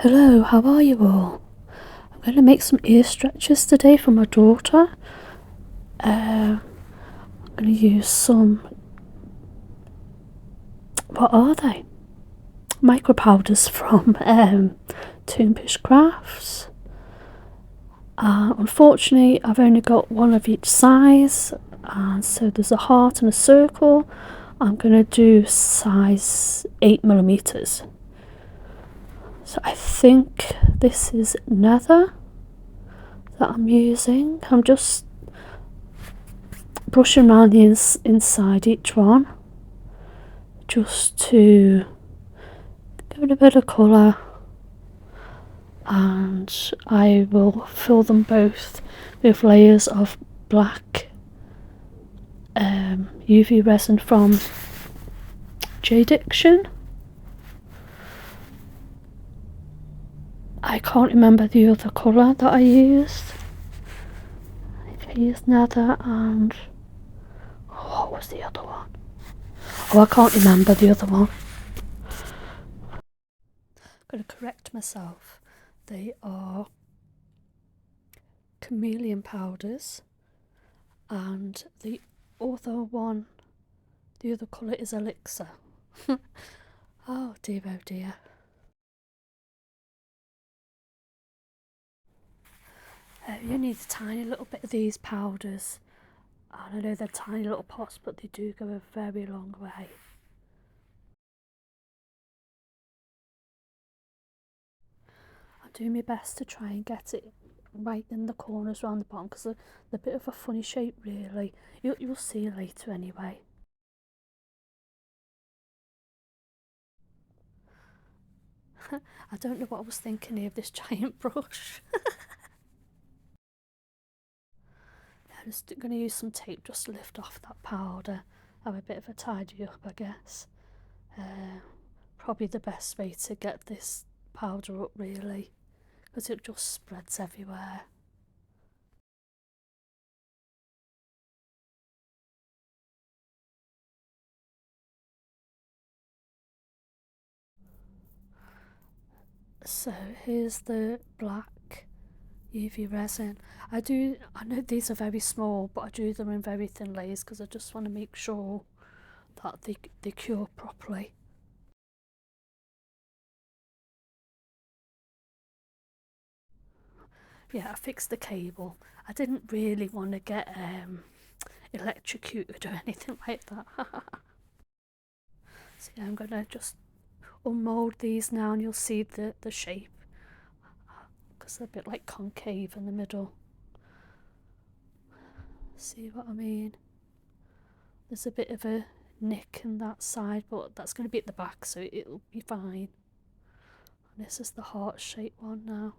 Hello, how are you all? I'm going to make some ear stretchers today for my daughter. I'm going to use some, what are they? Micro powders from Toonish Crafts. Unfortunately, I've only got one of each size, and so there's a heart and a circle. I'm going to do size 8mm. So I think this is Nether that I'm using. I'm just brushing around the inside each one just to give it a bit of colour, and I will fill them both with layers of black UV resin from JDiction. I can't remember the other colour that I used. I used Nether and what was the other one? Oh, I can't remember the other one. I'm going to correct myself. They are chameleon powders, and the other one, the other colour is Elixir. Oh dear, oh dear. You need a tiny little bit of these powders, and I know they're tiny little pots, but they do go a very long way. I'm doing my best to try and get it right in the corners around the bottom, because they're a bit of a funny shape really. You'll see later anyway. I don't know what I was thinking here of this giant brush. I'm just going to use some tape just to lift off that powder, have a bit of a tidy up, I guess. Probably the best way to get this powder up really, because it just spreads everywhere. So here's the black UV resin. I know these are very small, but I do them in very thin layers because I just want to make sure that they cure properly. Yeah, I fixed the cable. I didn't really want to get electrocuted or anything like that. So yeah, I'm gonna just unmould these now, and you'll see the shape, because they're a bit like concave in the middle. See what I mean? There's a bit of a nick in that side, but that's going to be at the back, so it'll be fine. And this is the heart shaped one now.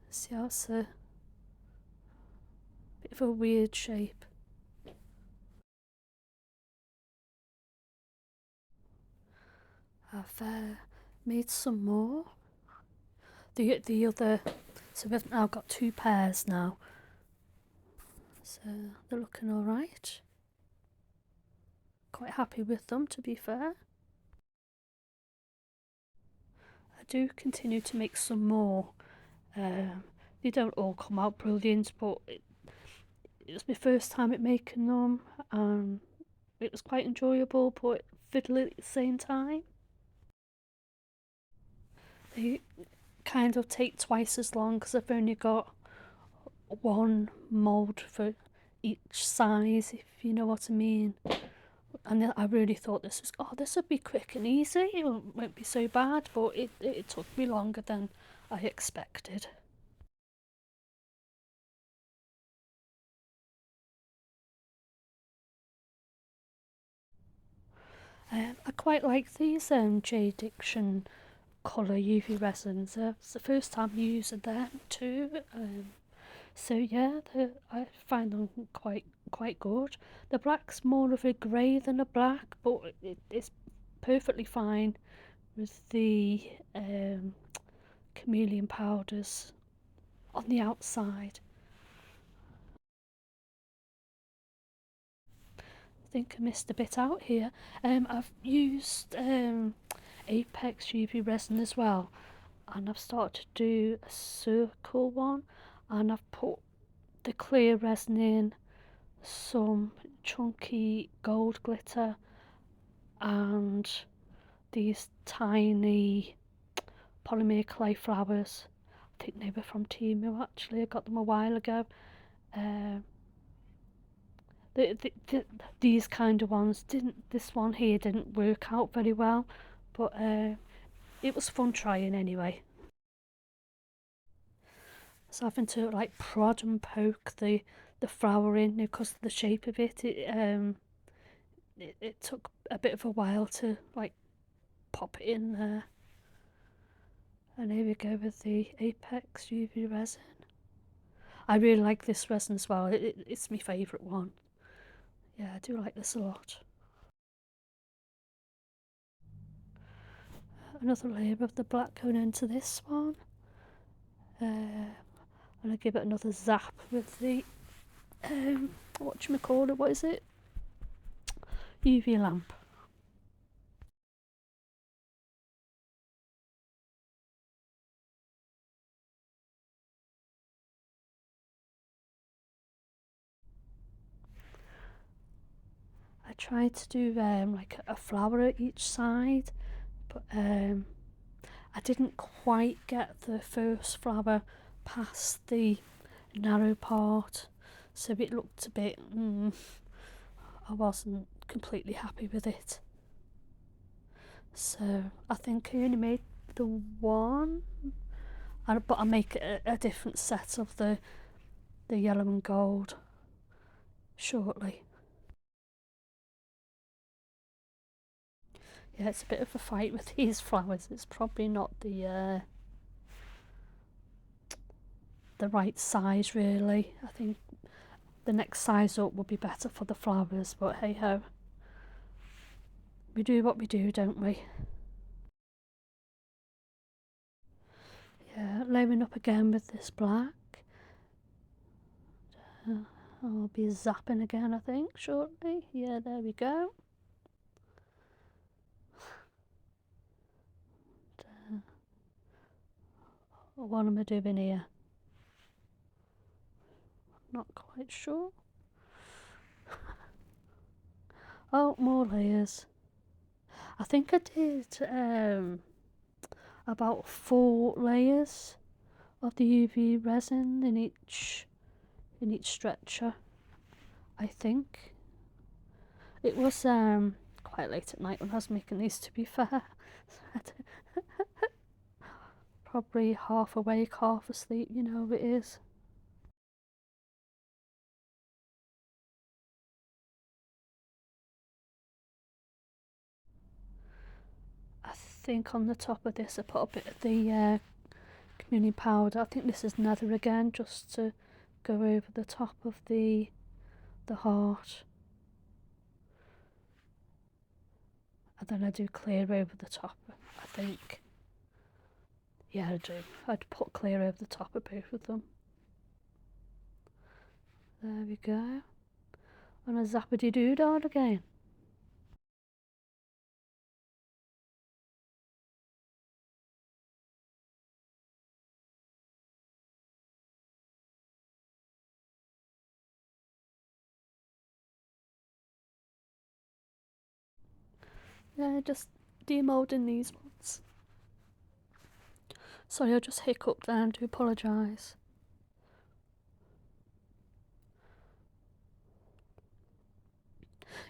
See how it's a bit of a weird shape. I've made some more. The other, so we've now got two pairs now. So they're looking alright. Quite happy with them, to be fair. I do continue to make some more. They don't all come out brilliant, but it was my first time at making them, and it was quite enjoyable but fiddly at the same time. They kind of take twice as long because I've only got one mould for each size, if you know what I mean. And I really thought this would be quick and easy, it won't be so bad, but it took me longer than I expected. I quite like these JDiction colour UV resins. It's the first time using them too. So yeah, I find them quite good. The black's more of a grey than a black, but it's perfectly fine with the chameleon powders on the outside. think I missed a bit out here. I've used Apex UV Resin as well, and I've started to do a circle one, and I've put the clear resin in, some chunky gold glitter, and these tiny Polymer clay flowers. I think they were from Temu actually, I got them a while ago. These kind of ones this one here didn't work out very well, but it was fun trying anyway. So having to like prod and poke the flower in because of the shape of it, it took a bit of a while to like pop it in there. And here we go with the Apex UV Resin. I really like this resin as well, it's my favourite one. Yeah, I do like this a lot. Another layer of the black going into this one. And I give it another zap with the whatchamacallit, what is it? UV lamp. I tried to do like a flower at each side, but I didn't quite get the first flower past the narrow part, so it looked a bit I wasn't completely happy with it. So I think I only made the one, but I'll make a different set of the yellow and gold shortly. Yeah, it's a bit of a fight with these flowers. It's probably not the right size really. I think the next size up will be better for the flowers, but hey ho. We do what we do, don't we? Yeah, layering up again with this black. I'll be zapping again I think shortly. Yeah, there we go. What am I doing here? Not quite sure. Oh, more layers. I think I did about 4 layers of the UV resin in each stretcher. I think it was quite late at night when I was making these, to be fair. Probably half awake, half asleep, you know how it is. I think on the top of this I put a bit of the chameleon powder. I think this is Nether again, just to go over the top of the heart. And then I do clear over the top, I think. Yeah, I do. I'd put clear over the top of both of them. There we go. And a zappity doodah again. Yeah, just demoulding these ones. Sorry, I just hiccuped there, I do apologise.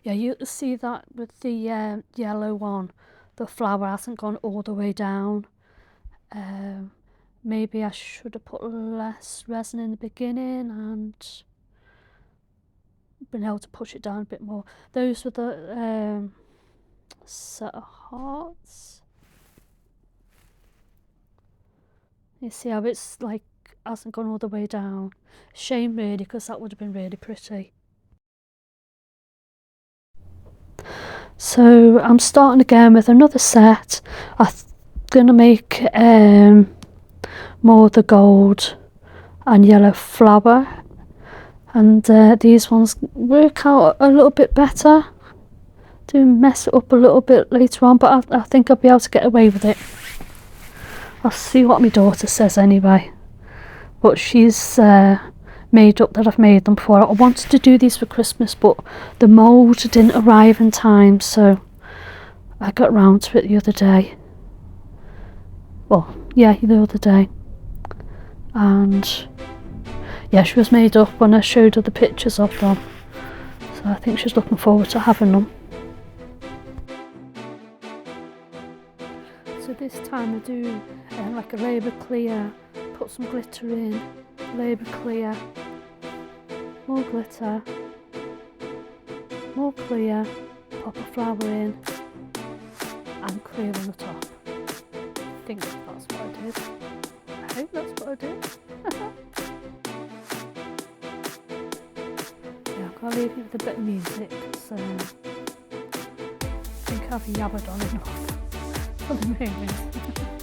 Yeah, you see that with the yellow one, the flower hasn't gone all the way down. Maybe I should have put less resin in the beginning and been able to push it down a bit more. Those were the set of hearts. You see how it's like hasn't gone all the way down. Shame really, because that would have been really pretty. So I'm starting again with another set. I'm gonna make more of the gold and yellow flower, and these ones work out a little bit better. Do mess it up a little bit later on, but I think I'll be able to get away with it. I'll see what my daughter says anyway, but she's made up that I've made them before. I wanted to do these for Christmas, but the mould didn't arrive in time, so I got round to it the other day. Well, yeah, the other day. And yeah, she was made up when I showed her the pictures of them, so I think she's looking forward to having them. So this time I do like a labour clear, put some glitter in, labour clear, more glitter, more clear, pop a flower in, and clear on the top. I think that's what I did. I hope that's what I did. Yeah, I'll leave you with a bit of music, so I think I've yabbered on enough for the moment.